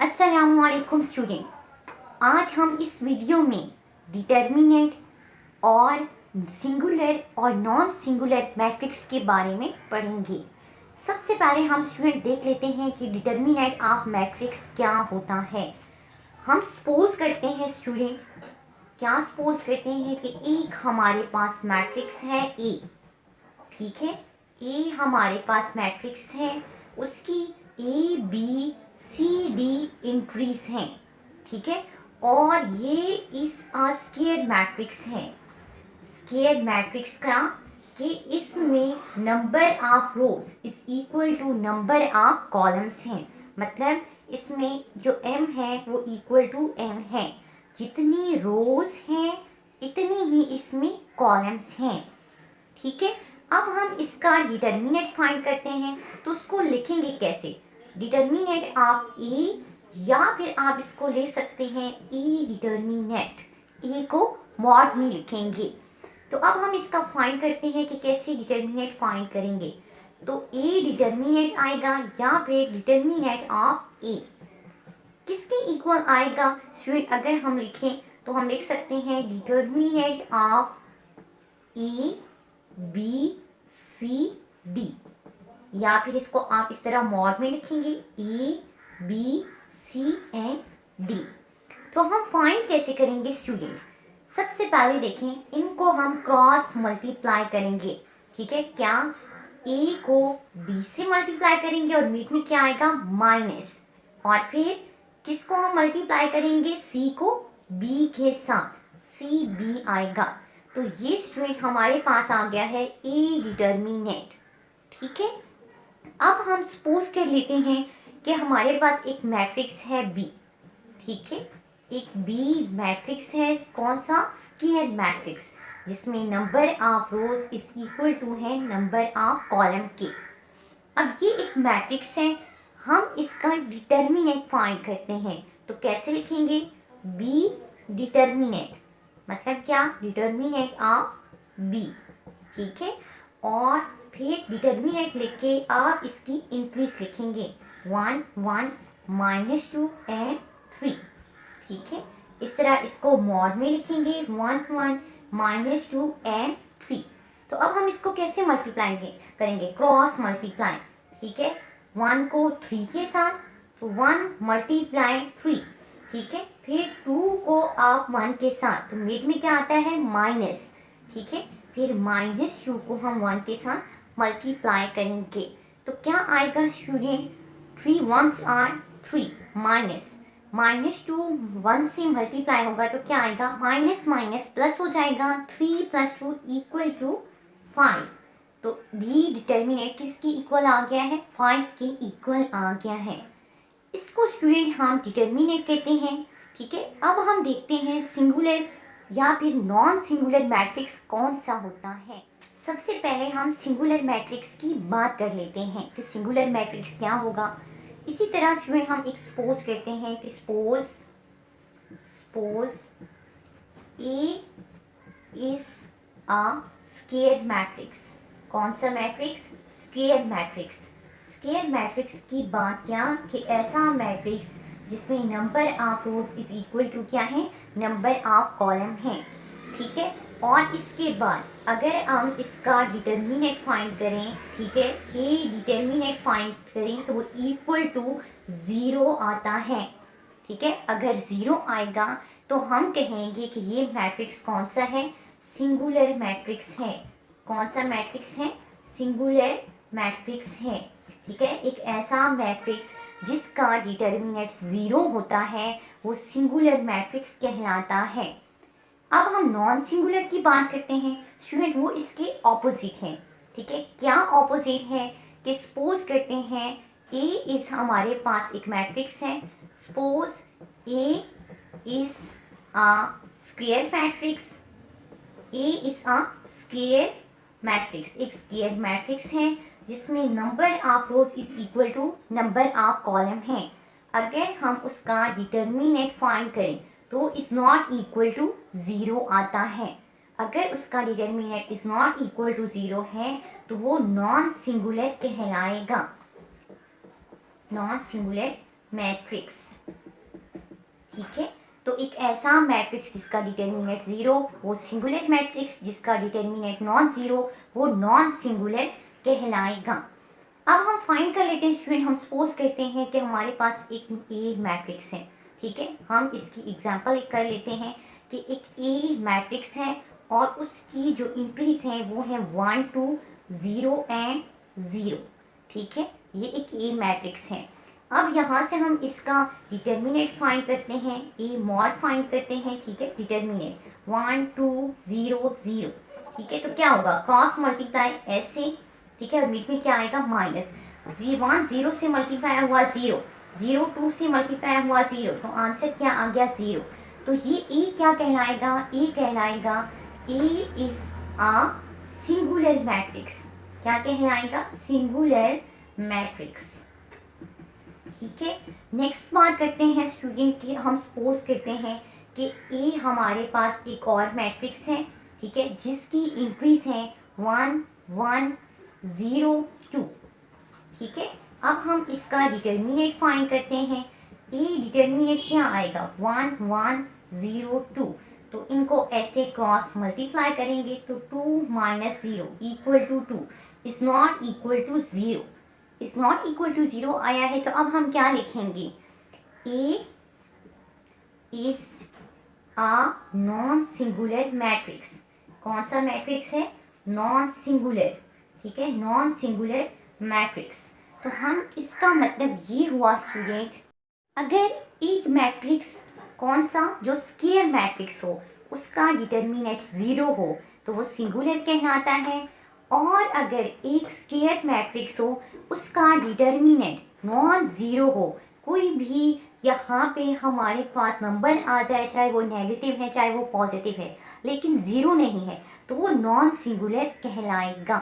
अस्सलामुअलैकुम स्टूडेंट, आज हम इस वीडियो में डिटर्मिनेंट और सिंगुलर और नॉन सिंगुलर मैट्रिक्स के बारे में पढ़ेंगे। सबसे पहले हम स्टूडेंट देख लेते हैं कि डिटर्मिनेंट ऑफ मैट्रिक्स क्या होता है। हम सपोज करते हैं स्टूडेंट, क्या सपोज करते हैं कि एक हमारे पास मैट्रिक्स है ए, ठीक है। ए हमारे पास मैट्रिक्स है, उसकी A B C D entries हैं, ठीक है। और ये इस स्क्वायर मैट्रिक्स है। स्क्वायर मैट्रिक्स का कि इसमें number of rows is equal to number of columns हैं। मतलब इसमें जो m है वो इक्वल टू n है। जितनी रोज हैं इतनी ही इसमें कॉलम्स हैं, ठीक है। अब हम इसका डिटर्मिनेंट फाइंड करते हैं, तो उसको लिखेंगे कैसे? डिटर्मिनेंट ऑफ ए, या फिर आप इसको ले सकते हैं ए डिटर्मिनेंट, ए को मॉड में लिखेंगे। तो अब हम इसका फाइंड करते हैं कि कैसे डिटर्मिनेंट फाइंड करेंगे। तो ए डिटर्मिनेंट आएगा या फिर डिटर्मिनेंट ऑफ ए किसके इक्वल आएगा स्टूडेंट? अगर हम लिखें तो हम लिख सकते हैं determinant of A B C D, या फिर इसको आप इस तरह मॉड में लिखेंगे A B C and D. तो हम फाइंड कैसे करेंगे स्टूडेंट? सबसे पहले देखें, इनको हम क्रॉस मल्टीप्लाई करेंगे, ठीक है। क्या? ए को बी से मल्टीप्लाई करेंगे और बीच में क्या आएगा? माइनस। और फिर किसको हम मल्टीप्लाई करेंगे? सी को बी के साथ, सी बी आएगा। तो ये स्टूडेंट हमारे पास आ गया है ए डिटर्मिनेंट, ठीक है। अब हम सपोज कर लेते हैं कि हमारे पास एक मैट्रिक्स है बी, ठीक है। एक बी मैट्रिक्स है, कौन सा? स्क्वायर मैट्रिक्स, जिसमें number of rows is equal to है नंबर ऑफ कॉलम के। अब ये एक मैट्रिक्स है, हम इसका डिटर्मिनेंट फाइंड करते हैं। तो कैसे लिखेंगे? बी डिटर्मिनेंट, मतलब क्या? डिटर्मिनेंट ऑफ बी, ठीक है। और फिर डिटर्मिनेंट लिख के आप इसकी इंक्रीज लिखेंगे 1 1 -2 एंड 3, ठीक है। इस तरह इसको मॉड में लिखेंगे 1 1 -2 एंड 3। तो अब हम इसको कैसे मल्टीप्लाई करेंगे? क्रॉस मल्टीप्लाई, ठीक है। 1 को 3 के साथ, तो 1 × 3, ठीक है। फिर 2 को आप 1 के साथ, तो मिड में क्या आता है? माइनस, ठीक है। फिर -2 को हम 1 के साथ मल्टीप्लाई करेंगे, तो क्या आएगा स्टूडेंट? 3 1s are 3 माइनस -2 1 से मल्टीप्लाई होगा तो क्या आएगा? माइनस माइनस प्लस हो जाएगा, 3 + 2 = 5। तो बी डिटर्मिनेंट किसकी इक्वल आ गया है? 5 के इक्वल आ गया है। इसको स्टूडेंट हम डिटर्मिनेंट कहते हैं, ठीक है। अब हम देखते हैं सिंगुलर या फिर नॉन सिंगुलर मैट्रिक्स कौन सा होता है। सबसे पहले हम सिंगुलर मैट्रिक्स की बात कर लेते हैं कि सिंगुलर मैट्रिक्स क्या होगा। इसी तरह स्टूडेंट हम एक सपोज करते हैं कि suppose A is a square matrix. कौन सा matrix? Square matrix. Square matrix की बात क्या कि ऐसा मैट्रिक्स जिसमें number of rows is equal to क्या है? नंबर ऑफ कॉलम है, ठीक है। और इसके बाद अगर हम इसका डिटर्मिनेंट फाइंड करें, ठीक है, ए डिटर्मिनेंट फाइंड करें तो वो इक्वल टू 0 आता है, ठीक है। अगर 0 आएगा तो हम कहेंगे कि ये मैट्रिक्स कौन सा है? सिंगुलर मैट्रिक्स है। कौन सा मैट्रिक्स है? सिंगुलर मैट्रिक्स है, ठीक है। एक ऐसा मैट्रिक्स जिसका डिटर्मिनेंट 0 होता है वो सिंगुलर मैट्रिक्स कहलाता है। अब हम नॉन सिंगुलर की बात करते हैं स्टूडेंट, वो इसके ऑपोजिट है, ठीक है। क्या ऑपोजिट है? कि सपोज करते हैं ए इज हमारे पास एक मैट्रिक्स है। Suppose A is a square matrix, A is a square matrix, एक स्क्वायर मैट्रिक्स है जिसमें number of rows is equal to number of column है। अगर हम उसका डिटर्मिनेंट फाइंड करें तो इज नॉट इक्वल टू 0 आता है। अगर उसका determinant is not equal to 0 है तो वो नॉन सिंगुलर कहलाएगा, नॉन सिंगुलर मैट्रिक्स। ठीक है। तो एक ऐसा मैट्रिक्स जिसका डिटर्मिनेंट 0 वो सिंगुलर मैट्रिक्स, जिसका डिटर्मिनेंट नॉन ज़ीरो वो नॉन सिंगुलर कहलाएगा। अब हम फाइंड कर लेते हैं स्टूडेंट, हम सपोज करते हैं कि हमारे पास एक ए मैट्रिक्स है, ठीक है। हम इसकी एग्जांपल एक कर लेते हैं कि एक ए मैट्रिक्स है और उसकी जो एंट्रीज हैं वो हैं 1 2 0 एंड 0, ठीक है। ये एक ए मैट्रिक्स है। अब यहाँ से हम इसका डिटर्मिनेंट फाइंड करते हैं, ए मॉड फाइंड करते हैं, ठीक है। डिटर्मिनेंट 1 2 0 0, ठीक है। तो क्या होगा, क्रॉस मल्टीप्लाई ऐसे, ठीक है। और बीच में क्या आएगा माइनस, 1 0 से मल्टीप्लाई हुआ 0, 0 2 से मल्टीप्लाई हुआ 0, तो आंसर क्या आ गया 0। तो ये ए क्या कहलाएगा, ए कहलाएगा ए इज अ सिंगुलर मैट्रिक्स। क्या कहलाएगा, सिंगुलर मैट्रिक्स, ठीक है। नेक्स्ट बात करते हैं स्टूडेंट कि हम सपोज करते हैं कि ए हमारे पास एक और मैट्रिक्स है, ठीक है, जिसकी इंक्रीज है 1 1 0 2, ठीक है। अब हम इसका डिटर्मिनेंट फाइंड करते हैं। ए डिटर्मिनेंट क्या आएगा 1 1 0 2, तो इनको ऐसे क्रॉस मल्टीप्लाई करेंगे तो 2 - 0 equal to 2 is not equal to 0, is not equal to 0 आया है। तो अब हम क्या लिखेंगे, A is a non singular matrix. कौन सा मैट्रिक्स है, नॉन सिंगुलर, ठीक है, नॉन सिंगुलर मैट्रिक्स। तो हम इसका मतलब ये हुआ स्टूडेंट, अगर एक मैट्रिक्स कौन सा, जो स्क्वायर मैट्रिक्स हो, उसका डिटर्मिनेंट 0 हो तो वो सिंगुलर कहलाता है। और अगर एक स्क्वायर मैट्रिक्स हो उसका डिटर्मिनेंट नॉन ज़ीरो हो, कोई भी यहाँ पे हमारे पास नंबर आ जाए, चाहे वो नेगेटिव है चाहे वो पॉजिटिव है, लेकिन ज़ीरो नहीं है, तो वो नॉन सिंगुलर कहलाएगा।